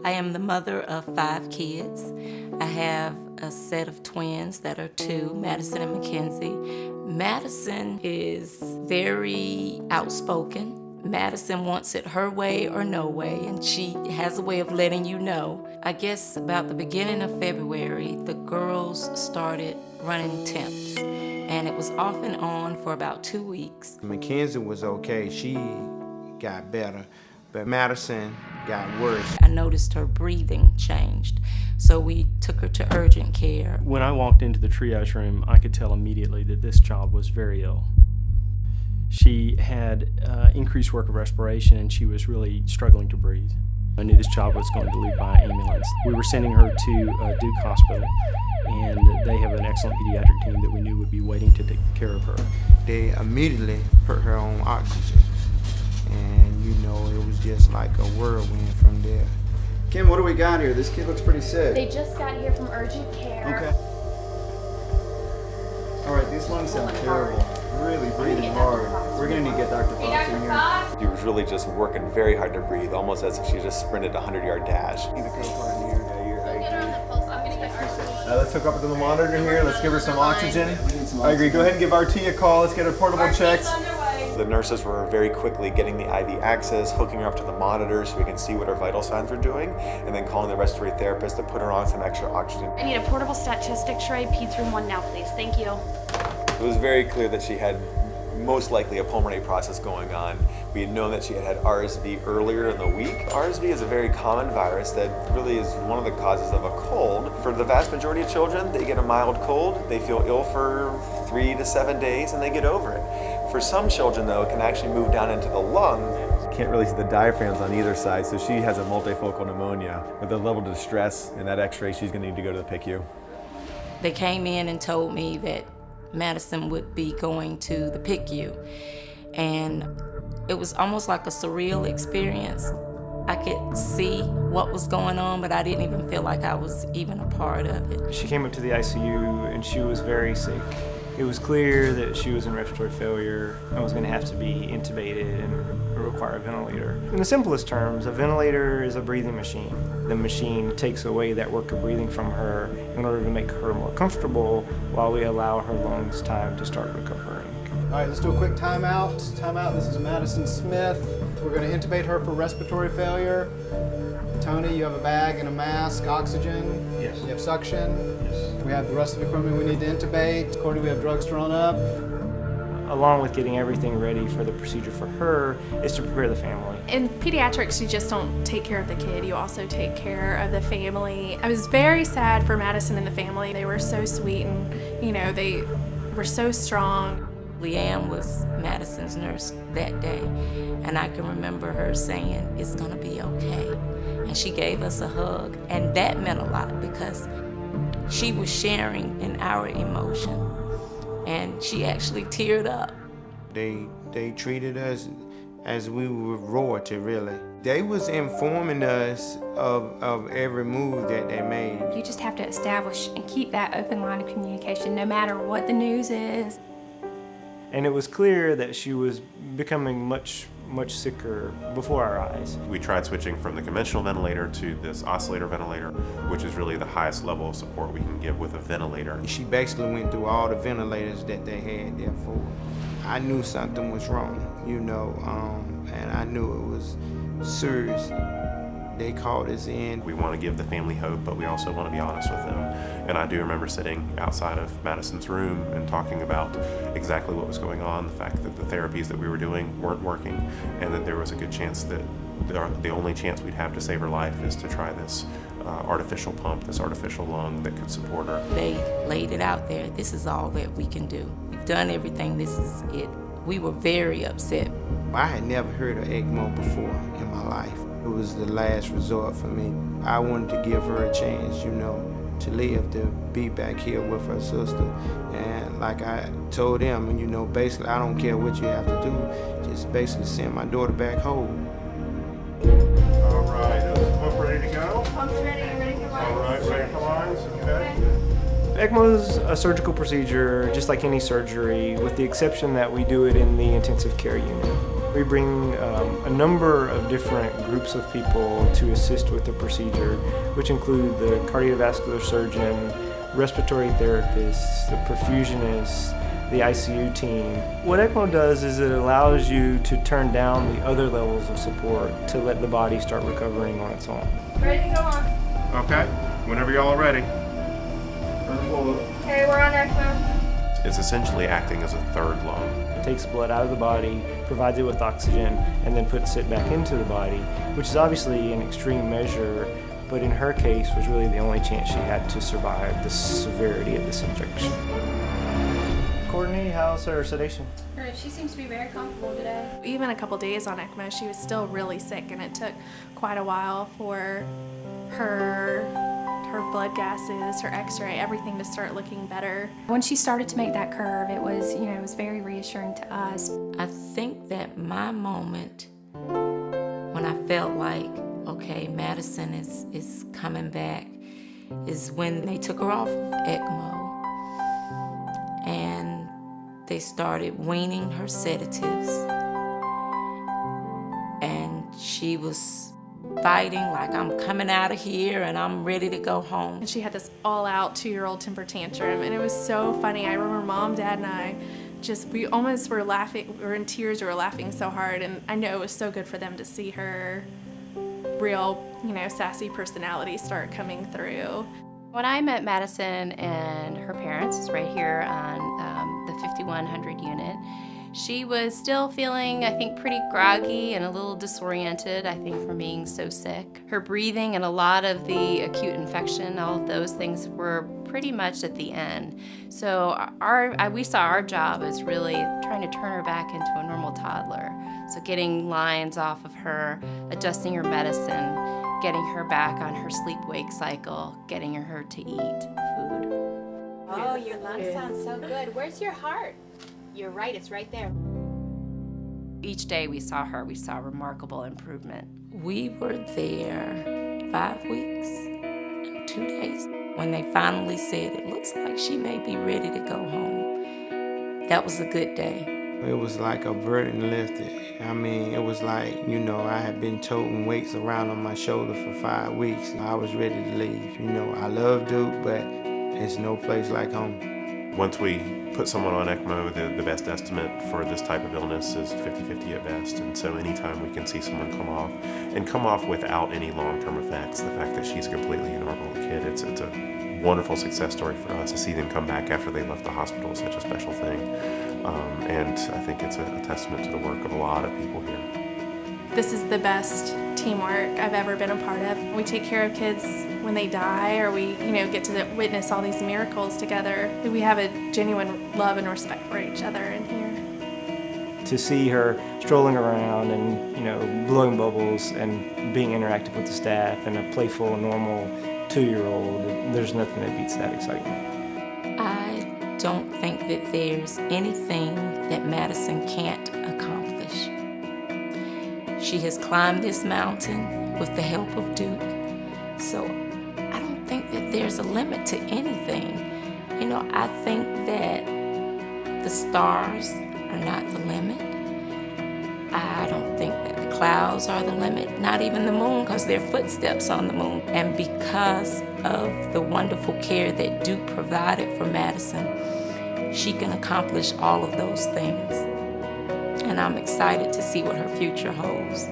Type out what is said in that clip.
I am the mother of 5 kids. I have a set of twins that are 2, Madison and Mackenzie. Madison is very outspoken. Madison wants it her way or no way, and she has a way of letting you know. I guess about the beginning of February, the girls started running temps, and it was off and on for about 2 weeks. Mackenzie was okay, she got better, but Madison got worse. I noticed her breathing changed, so we took her to urgent care. When I walked into the triage room, I could tell immediately that this child was very ill. She had increased work of respiration, and she was really struggling to breathe. I knew this child was going to leave by ambulance. We were sending her to Duke Hospital, and they have an excellent pediatric team that we knew would be waiting to take care of her. They immediately put her on oxygen, and you know, it was just like a whirlwind from there. Kim, what do we got here? This kid looks pretty sick. They just got here from urgent care. Okay. All right, these lungs sound terrible. Really breathing hard. We're gonna need to get Dr. Fox in here. She was really just working very hard to breathe, almost as if she just sprinted a 100-yard dash. Need the co-part in here. Get her on the pulse. I'm gonna get her. Let's hook up to the monitor here. Let's give her some oxygen. I agree. Go ahead and give RT a call. Let's get her portable checks. The nurses were very quickly getting the IV access, hooking her up to the monitor so we can see what her vital signs were doing, and then calling the respiratory therapist to put her on some extra oxygen. I need a portable statistic tray, peds room 1 now, please. Thank you. It was very clear that she had most likely a pulmonary process going on. We had known that she had RSV earlier in the week. RSV is a very common virus that really is one of the causes of a cold. For the vast majority of children, they get a mild cold, they feel ill for 3 to 7 days, and they get over it. For some children, though, it can actually move down into the lung. Can't really see the diaphragms on either side, so she has a multifocal pneumonia. With the level of distress in that x-ray, she's gonna need to go to the PICU. They came in and told me that Madison would be going to the PICU, and it was almost like a surreal experience. I could see what was going on, but I didn't even feel like I was even a part of it. She came up to the ICU, and she was very sick. It was clear that she was in respiratory failure and was going to have to be intubated and require a ventilator. In the simplest terms, a ventilator is a breathing machine. The machine takes away that work of breathing from her in order to make her more comfortable while we allow her lungs time to start recovering. All right, let's do a quick timeout. Timeout. This is Madison Smith. We're going to intubate her for respiratory failure. Tony, you have a bag and a mask, oxygen. Yes. You have suction. Yes. We have the rest of the equipment we need to intubate. Cordy, we have drugs drawn up. Along with getting everything ready for the procedure for her is to prepare the family. In pediatrics, you just don't take care of the kid, you also take care of the family. I was very sad for Madison and the family. They were so sweet and, you know, they were so strong. Leanne was Madison's nurse that day, and I can remember her saying, "It's gonna be okay." And she gave us a hug, and that meant a lot because she was sharing in our emotion, and she actually teared up. They treated us as we were royalty, really. They was informing us of every move that they made. You just have to establish and keep that open line of communication no matter what the news is. And it was clear that she was becoming much sicker before our eyes. We tried switching from the conventional ventilator to this oscillator ventilator, which is really the highest level of support we can give with a ventilator. She basically went through all the ventilators that they had there for her. I knew something was wrong, you know, and I knew it was serious. They called us in. We want to give the family hope, but we also want to be honest with them. And I do remember sitting outside of Madison's room and talking about exactly what was going on, the fact that the therapies that we were doing weren't working, and that there was a good chance that the only chance we'd have to save her life is to try this artificial pump, this artificial lung that could support her. They laid it out there. This is all that we can do. We've done everything. This is it. We were very upset. I had never heard of ECMO before in my life. It was the last resort for me. I wanted to give her a chance, you know, to live, to be back here with her sister. And like I told them, you know, basically, I don't care what you have to do, just basically send my daughter back home. All right, is the pump ready to go? Pump's ready. Ready for lines? All right, ready for lines, okay. ECMO is a surgical procedure, just like any surgery, with the exception that we do it in the intensive care unit. We bring a number of different groups of people to assist with the procedure, which include the cardiovascular surgeon, respiratory therapists, the perfusionists, the ICU team. What ECMO does is it allows you to turn down the other levels of support to let the body start recovering on its own. Ready to go on. Okay, whenever y'all are ready. Okay, we're on ECMO. It's essentially acting as a third lung. It takes blood out of the body, provides it with oxygen, and then puts it back into the body, which is obviously an extreme measure, but in her case was really the only chance she had to survive the severity of this infection. Courtney, how's her sedation? She seems to be very comfortable today. Even a couple days on ECMO, she was still really sick, and it took quite a while for her blood gases, her x-ray, everything to start looking better. When she started to make that curve, it was, it was very reassuring to us. I think that my moment when I felt like, okay, Madison is coming back, is when they took her off of ECMO and they started weaning her sedatives, and she was fighting like, I'm coming out of here and I'm ready to go home. And she had this all-out 2-year-old temper tantrum, and it was so funny. I remember Mom, Dad, and I we almost were laughing. We were in tears. We were laughing so hard, and I know it was so good for them to see her real, sassy personality start coming through. When I met Madison and her parents, it's right here on the 5100 unit, she was still feeling, I think, pretty groggy and a little disoriented, I think, from being so sick. Her breathing and a lot of the acute infection, all of those things were pretty much at the end. So we saw our job as really trying to turn her back into a normal toddler. So getting lines off of her, adjusting her medicine, getting her back on her sleep-wake cycle, getting her to eat food. Oh, your lungs sound so good. Where's your heart? You're right, it's right there. Each day we saw her, we saw remarkable improvement. We were there 5 weeks and 2 days. When they finally said, it looks like she may be ready to go home, that was a good day. It was like a burden lifted. I mean, it was like, I had been toting weights around on my shoulder for 5 weeks. I was ready to leave. I love Duke, but it's no place like home. Once we put someone on ECMO, the best estimate for this type of illness is 50-50 at best. And so anytime we can see someone come off without any long-term effects, the fact that she's completely normal kid, it's a wonderful success story for us. To see them come back after they left the hospital is such a special thing. And I think it's a testament to the work of a lot of people here. This is the best teamwork I've ever been a part of. We take care of kids when they die, or we, get to witness all these miracles together. We have a genuine love and respect for each other in here. To see her strolling around and, blowing bubbles and being interactive with the staff and a playful, normal 2-year-old, there's nothing that beats that excitement. I don't think that there's anything that Madison can't accomplish. She has climbed this mountain with the help of Duke, so I don't think that there's a limit to anything. I think that the stars are not the limit. I don't think that the clouds are the limit, not even the moon, because there are footsteps on the moon. And because of the wonderful care that Duke provided for Madison, she can accomplish all of those things. And I'm excited to see what her future holds.